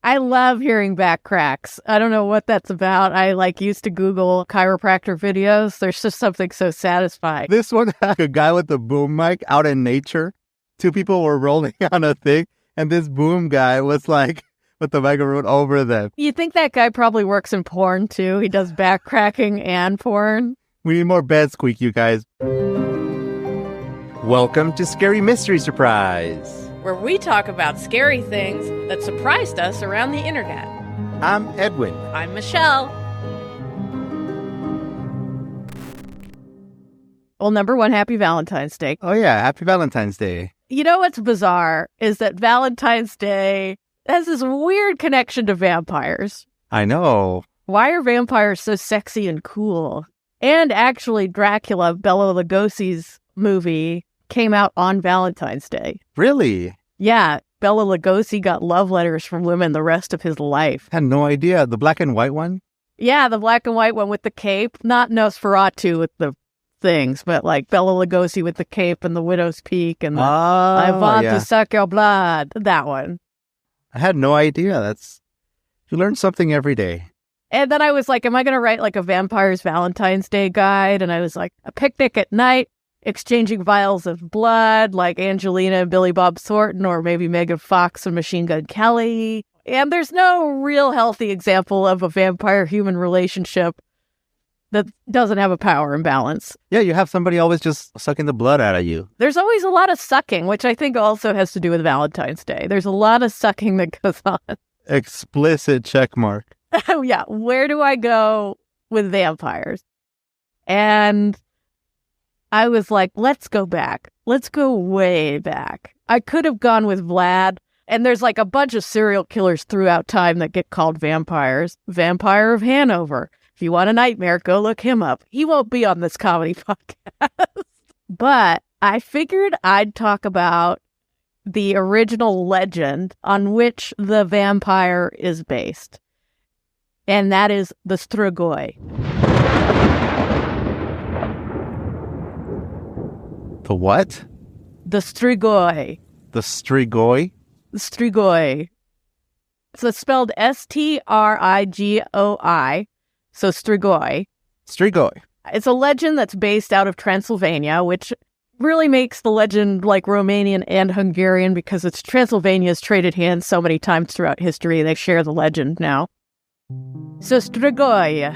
I love hearing back cracks. I don't know what that's about. I used to Google chiropractor videos. There's just something so satisfying. This one had a guy with a boom mic out in nature. Two people were rolling on a thing, and this boom guy was like with the microphone over them. You think that guy probably works in porn too? He does back cracking and porn. We need more bed squeak, you guys. Welcome to Scary Mystery Surprise, where we talk about scary things that surprised us around the internet. I'm Edwin. I'm Michelle. Well, number one, happy Valentine's Day. Oh yeah, happy Valentine's Day. You know what's bizarre is that Valentine's Day has this weird connection to vampires. I know. Why are vampires so sexy and cool? And actually, Dracula, Bela Lugosi's movie, came out on Valentine's Day. Really? Yeah, Bela Lugosi got love letters from women the rest of his life. Had no idea. The black and white one? Yeah, the black and white one with the cape. Not Nosferatu with the things, but like Bela Lugosi with the cape and the widow's peak and the I want to suck your blood. That one. I had no idea. You learn something every day. And then I was like, am I going to write like a vampire's Valentine's Day guide? And I was like, a picnic at night, exchanging vials of blood, like Angelina and Billy Bob Thornton, or maybe Megan Fox and Machine Gun Kelly. And there's no real healthy example of a vampire-human relationship that doesn't have a power imbalance. Yeah, you have somebody always just sucking the blood out of you. There's always a lot of sucking, which I think also has to do with Valentine's Day. There's a lot of sucking that goes on. Explicit check mark. Oh, yeah. Where do I go with vampires? And I was like, let's go back. Let's go way back. I could have gone with Vlad. And there's like a bunch of serial killers throughout time that get called vampires. Vampire of Hanover. If you want a nightmare, go look him up. He won't be on this comedy podcast. But I figured I'd talk about the original legend on which the vampire is based. And that is the Strigoi. The what? The Strigoi. The Strigoi? The Strigoi. So it's spelled Strigoi. So Strigoi. Strigoi. It's a legend that's based out of Transylvania, which really makes the legend like Romanian and Hungarian because it's Transylvania's traded hands so many times throughout history. They share the legend now. So Strigoi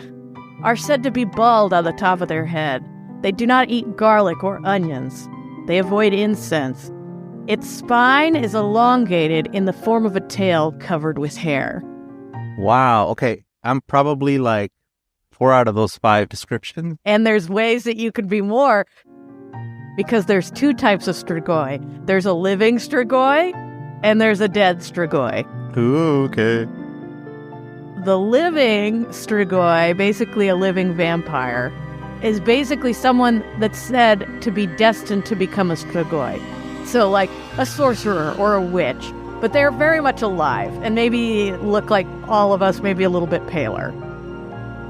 are said to be bald on the top of their head. They do not eat garlic or onions. They avoid incense. Its spine is elongated in the form of a tail covered with hair. Wow. Okay. I'm probably like 4 out of those 5 descriptions. And there's ways that you could be more, because there's 2 types of Strigoi. There's a living Strigoi, and there's a dead Strigoi. Ooh, okay. The living Strigoi, basically a living vampire, is basically someone that's said to be destined to become a Strigoi. So like a sorcerer or a witch, but they're very much alive and maybe look like all of us, maybe a little bit paler.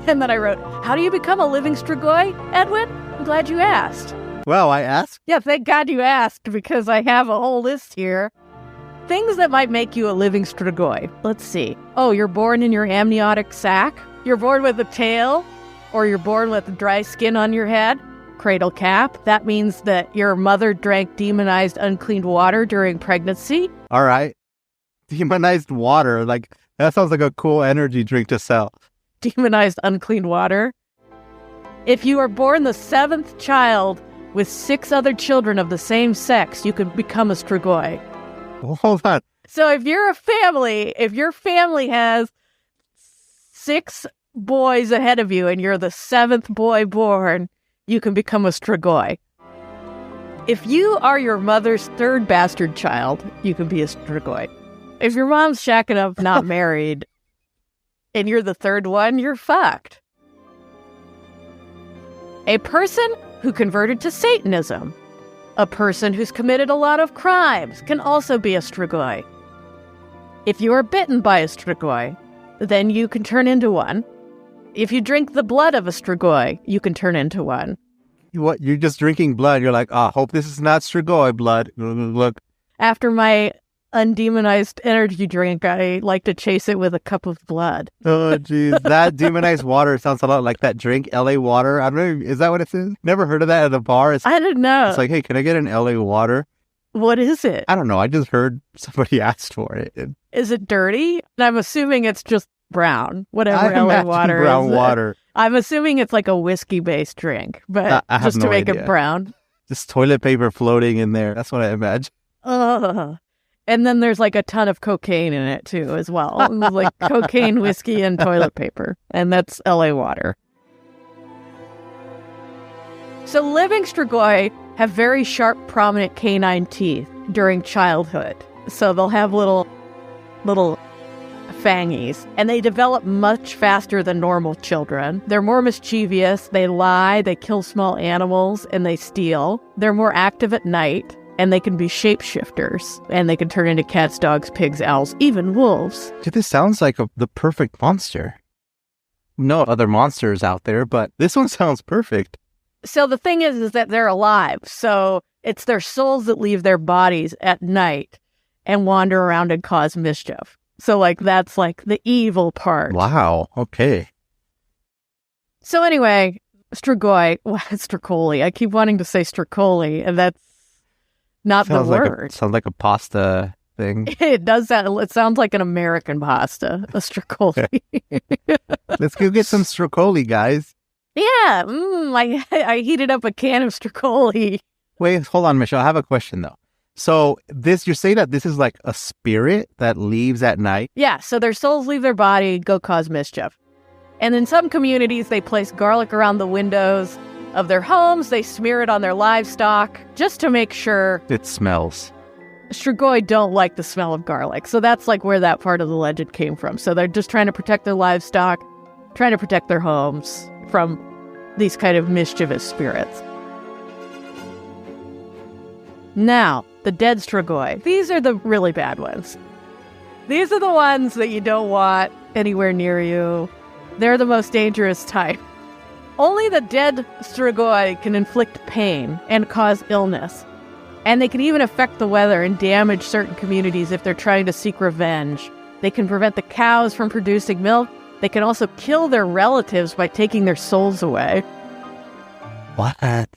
And then I wrote, how do you become a living Strigoi, Edwin? I'm glad you asked. Well, I asked. Yeah, thank God you asked, because I have a whole list here. Things that might make you a living Strigoi. Let's see. Oh, you're born in your amniotic sac? You're born with a tail? Or you're born with dry skin on your head? Cradle cap. That means that your mother drank demonized unclean water during pregnancy. All right. Demonized water. Like, that sounds like a cool energy drink to sell. Demonized unclean water. If you are born the 7th child with 6 other children of the same sex, you could become a Strigoi. Well, hold on. So if your family has 6 boys ahead of you and you're the 7th boy born, you can become a Strigoi. If you are your mother's 3rd bastard child, you can be a Strigoi. If your mom's shacking up not married and you're the 3rd one, you're fucked. A person who converted to Satanism, a person who's committed a lot of crimes, can also be a Strigoi. If you are bitten by a Strigoi, then you can turn into one. If you drink the blood of a Strigoi, you can turn into one. What? You're just drinking blood. You're like, hope this is not Strigoi blood. Look. After my undemonized energy drink, I like to chase it with a cup of blood. Oh, jeez. That demonized water sounds a lot like that drink, LA water. I don't know. Is that what it is? Never heard of that at a bar? I didn't know. It's like, hey, can I get an LA water? What is it? I don't know. I just heard somebody asked for it. Is it dirty? I'm assuming it's just brown, whatever I LA imagine water brown is. water. I'm assuming it's like a whiskey-based drink, but I have just to no make idea. it brown. Just toilet paper floating in there. That's what I imagine. Ugh. And then there's like a ton of cocaine in it too, as well. Like cocaine, whiskey, and toilet paper. And that's LA water. So living strigoi have very sharp, prominent canine teeth during childhood. So they'll have little fangies. And they develop much faster than normal children. They're more mischievous. They lie, they kill small animals, and they steal. They're more active at night. And they can be shapeshifters. And they can turn into cats, dogs, pigs, owls, even wolves. Dude, this sounds like the perfect monster. No other monsters out there, but this one sounds perfect. So the thing is that they're alive. So it's their souls that leave their bodies at night and wander around and cause mischief. So like that's like the evil part. Wow. Okay. So anyway, strigoi, stricoli. I keep wanting to say stricoli, and that's not the word. Sounds like a pasta thing. It does sound. It sounds like an American pasta, a stricoli. Let's go get some stricoli, guys. Yeah, I heated up a can of stricoli. Wait, hold on, Michelle. I have a question though. So you say that this is like a spirit that leaves at night? Yeah, so their souls leave their body, go cause mischief. And in some communities, they place garlic around the windows of their homes. They smear it on their livestock just to make sure. It smells. Strigoi don't like the smell of garlic. So that's like where that part of the legend came from. So they're just trying to protect their livestock, trying to protect their homes from these kind of mischievous spirits. Now, the dead strigoi. These are the really bad ones. These are the ones that you don't want anywhere near you. They're the most dangerous type. Only the dead strigoi can inflict pain and cause illness. And they can even affect the weather and damage certain communities if they're trying to seek revenge. They can prevent the cows from producing milk. They can also kill their relatives by taking their souls away. What?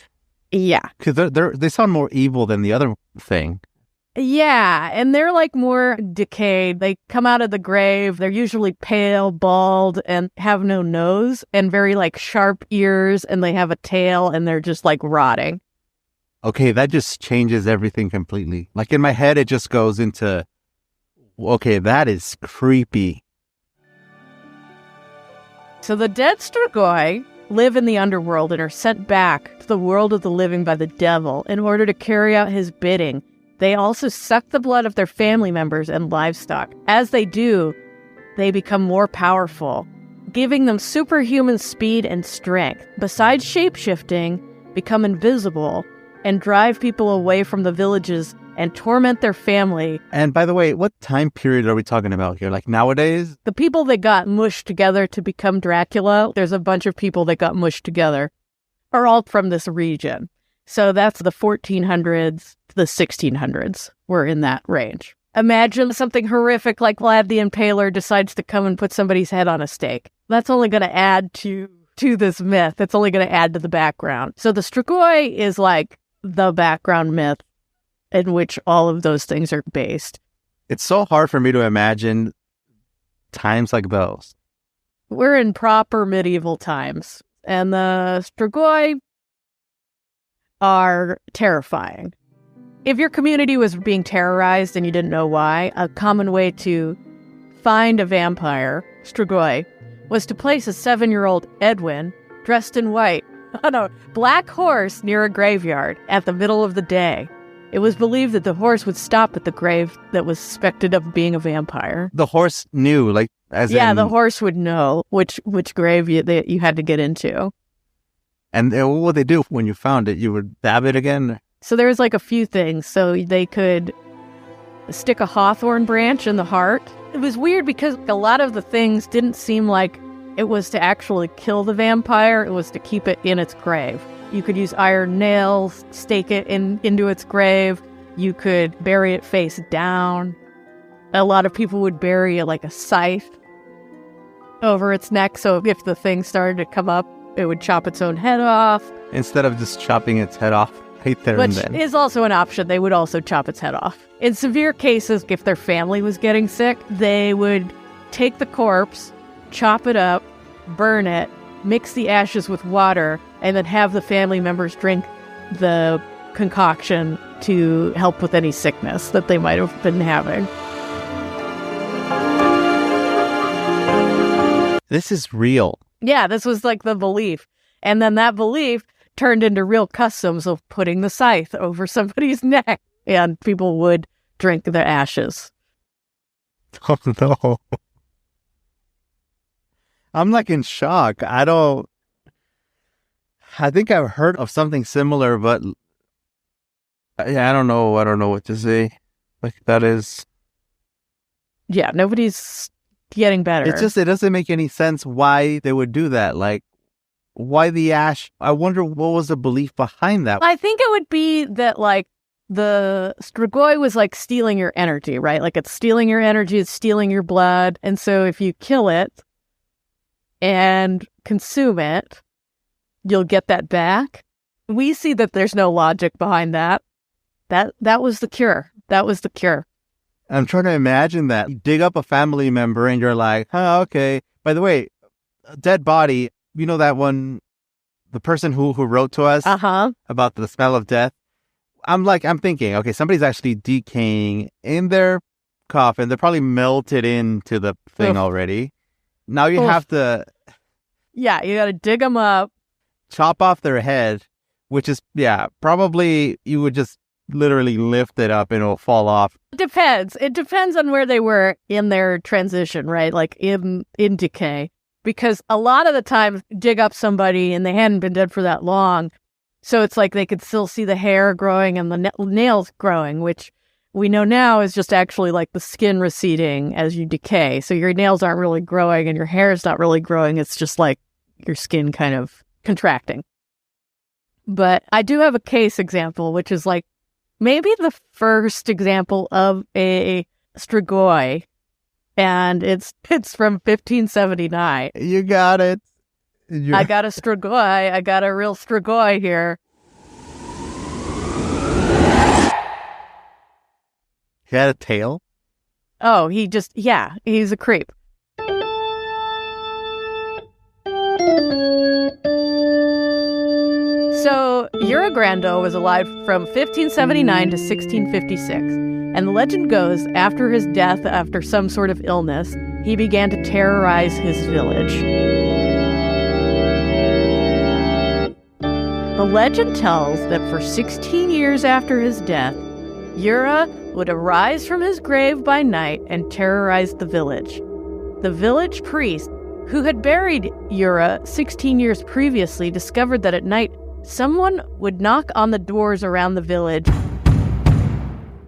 Yeah. Because they sound more evil than the other thing. Yeah, and they're like more decayed. They come out of the grave. They're usually pale, bald, and have no nose, and very like sharp ears, and they have a tail, and they're just like rotting. Okay, that just changes everything completely. Like in my head, it just goes into, okay, that is creepy. So the dead strigoi live in the underworld and are sent back to the world of the living by the devil in order to carry out his bidding. They also suck the blood of their family members and livestock. As they do, they become more powerful, giving them superhuman speed and strength. Besides shape-shifting, become invisible and drive people away from the villages and torment their family. And by the way, what time period are we talking about here? Like nowadays? The people that got mushed together to become Dracula, there's a bunch of people that got mushed together, are all from this region. So that's the 1400s to the 1600s. We're in that range. Imagine something horrific like Vlad the Impaler decides to come and put somebody's head on a stake. That's only going to add to this myth. It's only going to add to the background. So the strigoi is like the background myth in which all of those things are based. It's so hard for me to imagine times like those. We're in proper medieval times, and the strigoi are terrifying. If your community was being terrorized and you didn't know why, a common way to find a vampire, strigoi, was to place a 7-year-old Edwin, dressed in white, on a black horse near a graveyard at the middle of the day. It was believed that the horse would stop at the grave that was suspected of being a vampire. The horse knew, like, the horse would know which grave you had to get into. And what would they do when you found it? You would dab it again? So there was like a few things. So they could stick a hawthorn branch in the heart. It was weird because a lot of the things didn't seem like it was to actually kill the vampire. It was to keep it in its grave. You could use iron nails, stake it into its grave. You could bury it face down. a lot of people would bury a scythe over its neck, so if the thing started to come up, it would chop its own head off. Instead of just chopping its head off right there and then. Which is also an option. They would also chop its head off. In severe cases, if their family was getting sick, they would take the corpse, chop it up, burn it, mix the ashes with water, and then have the family members drink the concoction to help with any sickness that they might have been having. This is real. Yeah, this was the belief. And then that belief turned into real customs of putting the scythe over somebody's neck, and people would drink the ashes. Oh, no. I'm in shock. I think I've heard of something similar, but I don't know. I don't know what to say. That is... Yeah, nobody's getting better. It doesn't make any sense why they would do that. Why the ash? I wonder what was the belief behind that. I think it would be that the strigoi was stealing your energy, right? It's stealing your energy, it's stealing your blood. And so if you kill it and consume it, you'll get that back. We see that there's no logic behind that. That was the cure. That was the cure. I'm trying to imagine that. You dig up a family member and you're like, okay. By the way, a dead body, you know that one, the person who wrote to us about the smell of death? I'm thinking, okay, somebody's actually decaying in their coffin. They're probably melted into the thing already. Now you have to... Yeah, you got to dig them up. Chop off their head, which is, probably you would just literally lift it up and it'll fall off. It depends on where they were in their transition, right? In decay. Because a lot of the time, dig up somebody and they hadn't been dead for that long. So it's they could still see the hair growing and the nails growing, which we know now is just actually the skin receding as you decay. So your nails aren't really growing and your hair is not really growing. It's just your skin kind of contracting. But I do have a case example, which is maybe the first example of a strigoi, and it's from 1579. You got it. I got a strigoi. I got a real strigoi here. He had a tail? Oh, he's a creep. So, Uragrando was alive from 1579 to 1656, and the legend goes, after his death, after some sort of illness, he began to terrorize his village. The legend tells that for 16 years after his death, Ura would arise from his grave by night and terrorize the village. The village priest, who had buried Ura 16 years previously, discovered that at night, someone would knock on the doors around the village.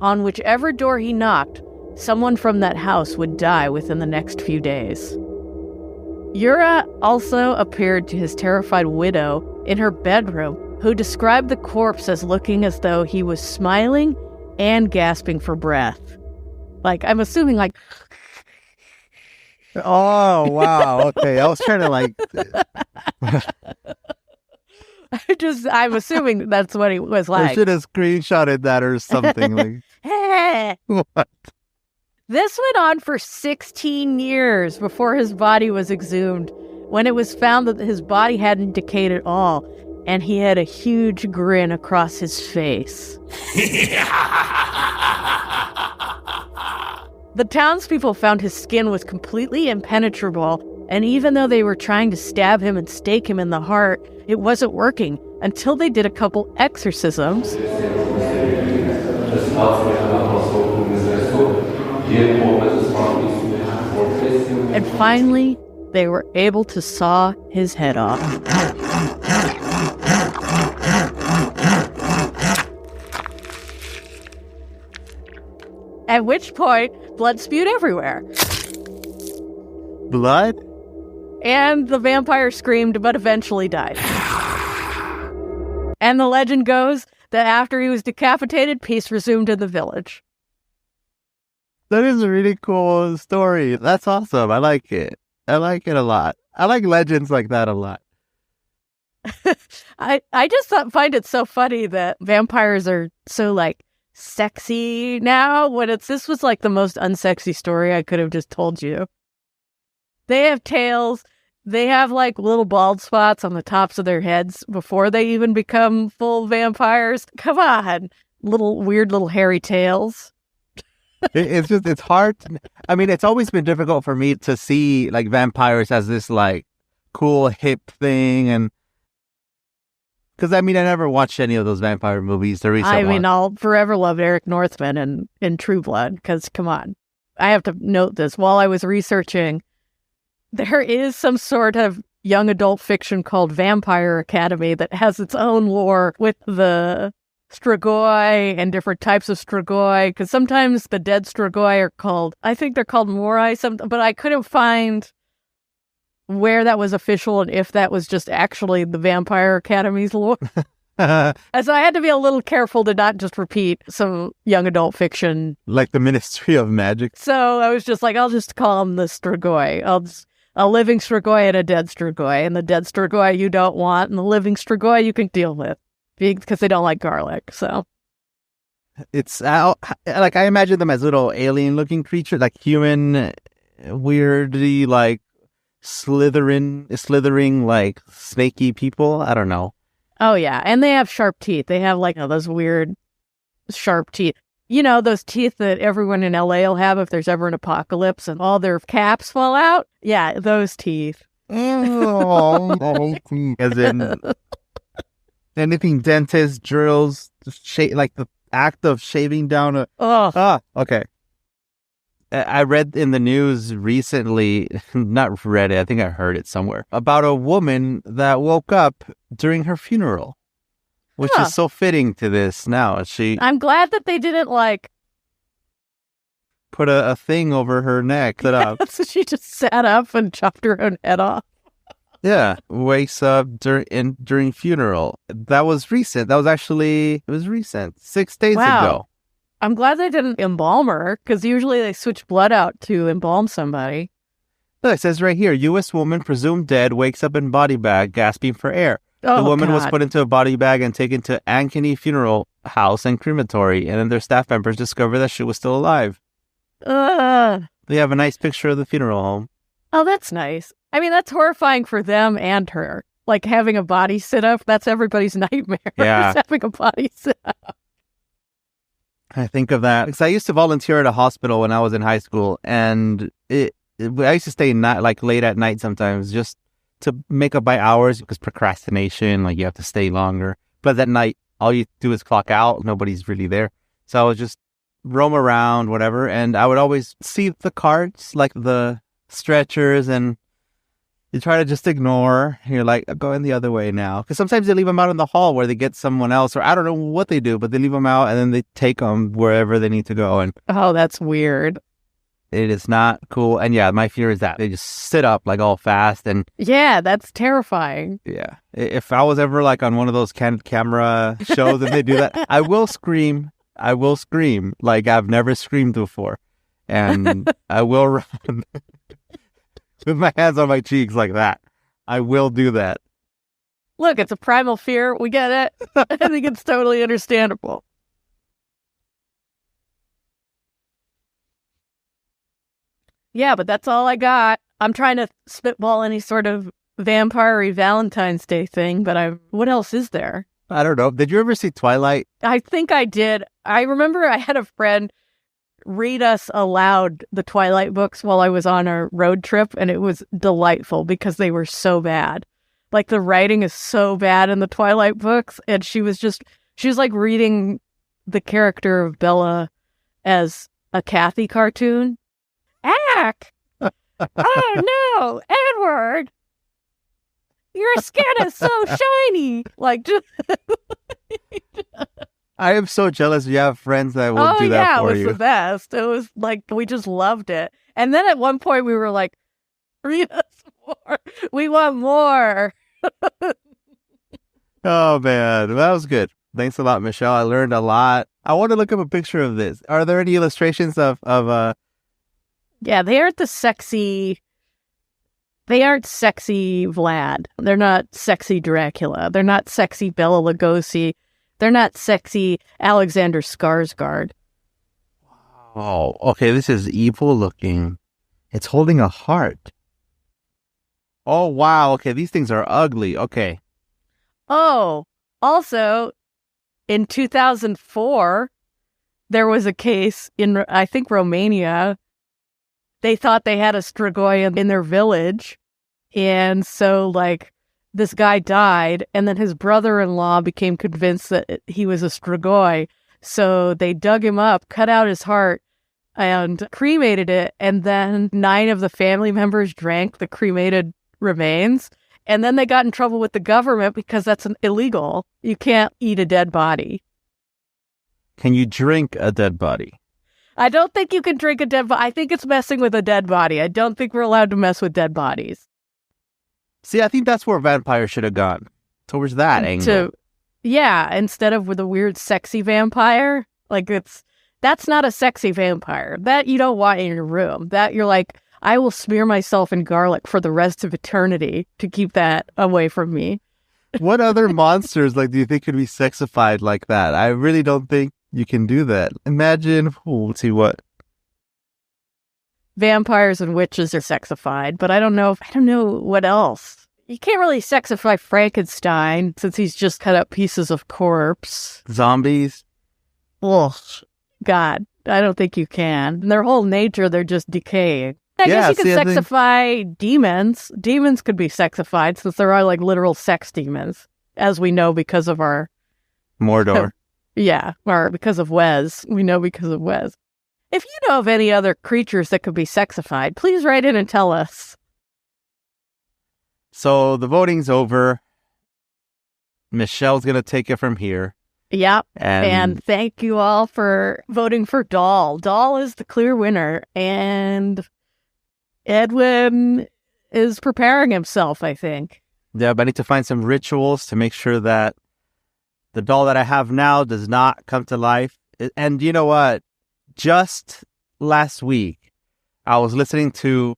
On whichever door he knocked, someone from that house would die within the next few days. Ura also appeared to his terrified widow in her bedroom, who described the corpse as looking as though he was smiling and gasping for breath. I'm assuming Oh, wow. Okay, I was trying to I'm assuming that's what he was like. I should have screenshotted that or something. What? This went on for 16 years before his body was exhumed, when it was found that his body hadn't decayed at all, and he had a huge grin across his face. The townspeople found his skin was completely impenetrable, and even though they were trying to stab him and stake him in the heart, it wasn't working until they did a couple exorcisms. And finally, they were able to saw his head off. At which point, blood spewed everywhere. Blood? And the vampire screamed, but eventually died. And the legend goes that after he was decapitated, peace resumed in the village. That is a really cool story. That's awesome. I like it. I like it a lot. I like legends like that a lot. I just find it so funny that vampires are so like sexy now when this was like the most unsexy story I could have just told you. They have tails. They have like little bald spots on the tops of their heads before they even become full vampires. Come on, weird little hairy tails. It's hard. I mean, it's always been difficult for me to see like vampires as this like cool hip thing, and because I mean, I never watched any of those vampire movies. The recent ones. I'll forever love Eric Northman and True Blood because come on, I have to note this while I was researching. There is some sort of young adult fiction called Vampire Academy that has its own lore with the Strigoi and different types of Strigoi, because sometimes the dead Strigoi are called, I think they're called Morai, but I couldn't find where that was official and if that was just actually the Vampire Academy's lore. And so I had to be a little careful to not just repeat some young adult fiction. Like the Ministry of Magic. So I was just like, I'll just call them the Strigoi. A living Strigoi and a dead Strigoi. And the dead Strigoi you don't want, and the living Strigoi you can deal with. Because they don't like garlic, so. It's, like, I imagine them as little alien-looking creatures, like human, weirdly, like, slithering, like, snaky people. I don't know. Oh, yeah. And they have sharp teeth. They have, like, those weird sharp teeth. You know, those teeth that everyone in LA will have if there's ever an apocalypse and all their caps fall out? Yeah, those teeth. Oh, as in anything dentist drills, like the act of shaving down a... okay. I read in the news recently, not read it, I think I heard it somewhere, about a woman that woke up during her funeral. Which is so fitting to this now. I'm glad that they didn't, like... put a thing over her neck. So she just sat up and chopped her own head off. Yeah. Wakes up during funeral. That was recent. It was recent. 6 days ago. I'm glad they didn't embalm her, because usually they switch blood out to embalm somebody. Look, it says right here, U.S. woman presumed dead wakes up in body bag, gasping for air. The woman was put into a body bag and taken to Ankeny Funeral House and Crematory, and then their staff members discovered that she was still alive. They have a nice picture of the funeral home. Oh, that's nice. I mean, that's horrifying for them and her. Like, having a body sit-up, that's everybody's nightmare. Yeah. Having a body sit-up. I think of that, because I used to volunteer at a hospital when I was in high school, and I used to stay late at night sometimes, just to make up by hours, because procrastination, like you have to stay longer. But that night, all you do is clock out. Nobody's really there. So I would just roam around, whatever. And I would always see the carts, like the stretchers, and you try to just ignore. You're like, I'm going the other way now. Because sometimes they leave them out in the hall where they get someone else, or I don't know what they do, but they leave them out and then they take them wherever they need to go. And oh, that's weird. It is not cool. And yeah, my fear is that they just sit up like all fast. And yeah, that's terrifying. Yeah. If I was ever like on one of those candid camera shows and they do that, I will scream. Like I've never screamed before. And I will run with my hands on my cheeks like that. I will do that. Look, it's a primal fear. We get it. I think it's totally understandable. Yeah, but that's all I got. I'm trying to spitball any sort of vampire-y Valentine's Day thing, but what else is there? I don't know. Did you ever see Twilight? I think I did. I remember I had a friend read us aloud the Twilight books while I was on a road trip, and it was delightful because they were so bad. Like, the writing is so bad in the Twilight books, and she was like reading the character of Bella as a Kathy cartoon. Ack! Oh no, Edward! Your skin is so shiny! Like, just... I am so jealous you have friends that will do that for you. Oh yeah, it was the best. It was like, we just loved it. And then at one point we were like, read us more. We want more. Oh man, that was good. Thanks a lot, Michelle. I learned a lot. I want to look up a picture of this. Are there any illustrations of Yeah, they aren't sexy Vlad. They're not sexy Dracula. They're not sexy Bela Lugosi. They're not sexy Alexander Skarsgård. Oh, okay, this is evil looking. It's holding a heart. Oh, wow, okay, these things are ugly, okay. Oh, also, in 2004, there was a case in, I think, Romania. They thought they had a Strigoi in their village. And so, like, this guy died, and then his brother-in-law became convinced that he was a Strigoi. So they dug him up, cut out his heart, and cremated it. And then 9 of the family members drank the cremated remains. And then they got in trouble with the government because that's illegal. You can't eat a dead body. Can you drink a dead body? I don't think you can drink a dead body. I think it's messing with a dead body. I don't think we're allowed to mess with dead bodies. See, I think that's where vampires should have gone. Towards that angle. Yeah, instead of with a weird sexy vampire. Like, that's not a sexy vampire. That you don't want in your room. That you're like, I will smear myself in garlic for the rest of eternity to keep that away from me. What other monsters do you think could be sexified like that? I really don't think you can do that. Imagine, let's see what. Vampires and witches are sexified, but I don't know what else. You can't really sexify Frankenstein since he's just cut up pieces of corpse. Zombies? Ugh, God, I don't think you can. In their whole nature, they're just decaying. I guess you could sexify demons. Demons could be sexified since there are literal sex demons, as we know because of our Mordor. Yeah, or because of Wes. We know because of Wes. If you know of any other creatures that could be sexified, please write in and tell us. So the voting's over. Michelle's going to take it from here. Yep. And thank you all for voting for Doll. Doll is the clear winner. And Edwin is preparing himself, I think. Yeah, but I need to find some rituals to make sure that the doll that I have now does not come to life. And you know what? Just last week, I was listening to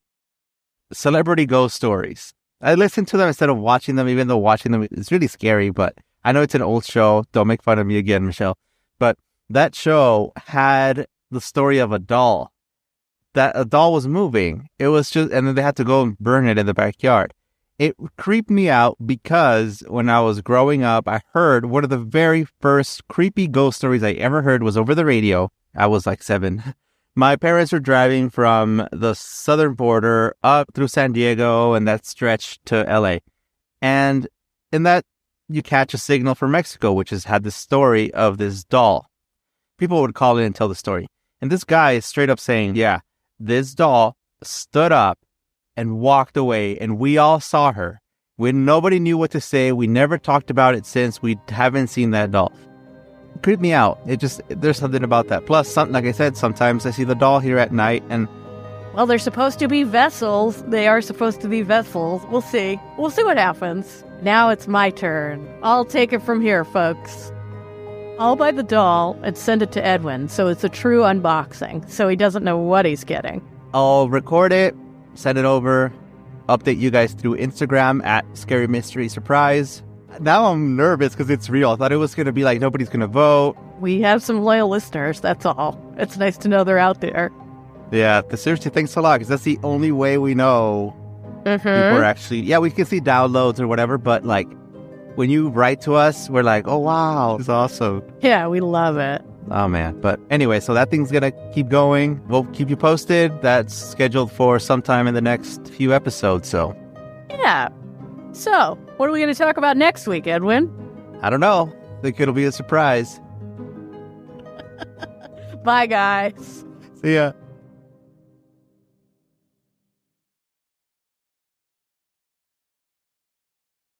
celebrity ghost stories. I listened to them instead of watching them, even though watching them is really scary. But I know it's an old show. Don't make fun of me again, Michelle. But that show had the story of a doll. That a doll was moving. It was just, and then they had to go and burn it in the backyard. It creeped me out because when I was growing up, I heard one of the very first creepy ghost stories I ever heard was over the radio. I was like 7. My parents were driving from the southern border up through San Diego and that stretch to LA. And in that, you catch a signal for Mexico, which has had this story of this doll. People would call in and tell the story. And this guy is straight up saying, yeah, this doll stood up and walked away, and we all saw her. When nobody knew what to say, we never talked about it since. We haven't seen that doll. It creeped me out. There's something about that. Plus, like I said, sometimes I see the doll here at night, and well, they're supposed to be vessels. They are supposed to be vessels. We'll see. We'll see what happens. Now it's my turn. I'll take it from here, folks. I'll buy the doll and send it to Edwin, so it's a true unboxing, so he doesn't know what he's getting. I'll record it, send it over, update you guys through Instagram at Scary Mystery Surprise. Now I'm nervous because it's real. I thought it was going to be like nobody's going to vote. We have some loyal listeners, that's all. It's nice to know they're out there. Yeah, seriously, thanks a lot, because that's the only way we know people are actually... Yeah, we can see downloads or whatever, but when you write to us, we're like, oh, wow, it's awesome. Yeah, we love it. Oh, man. But anyway, so that thing's going to keep going. We'll keep you posted. That's scheduled for sometime in the next few episodes, so. Yeah. So, what are we going to talk about next week, Edwin? I don't know. I think it'll be a surprise. Bye, guys. See ya.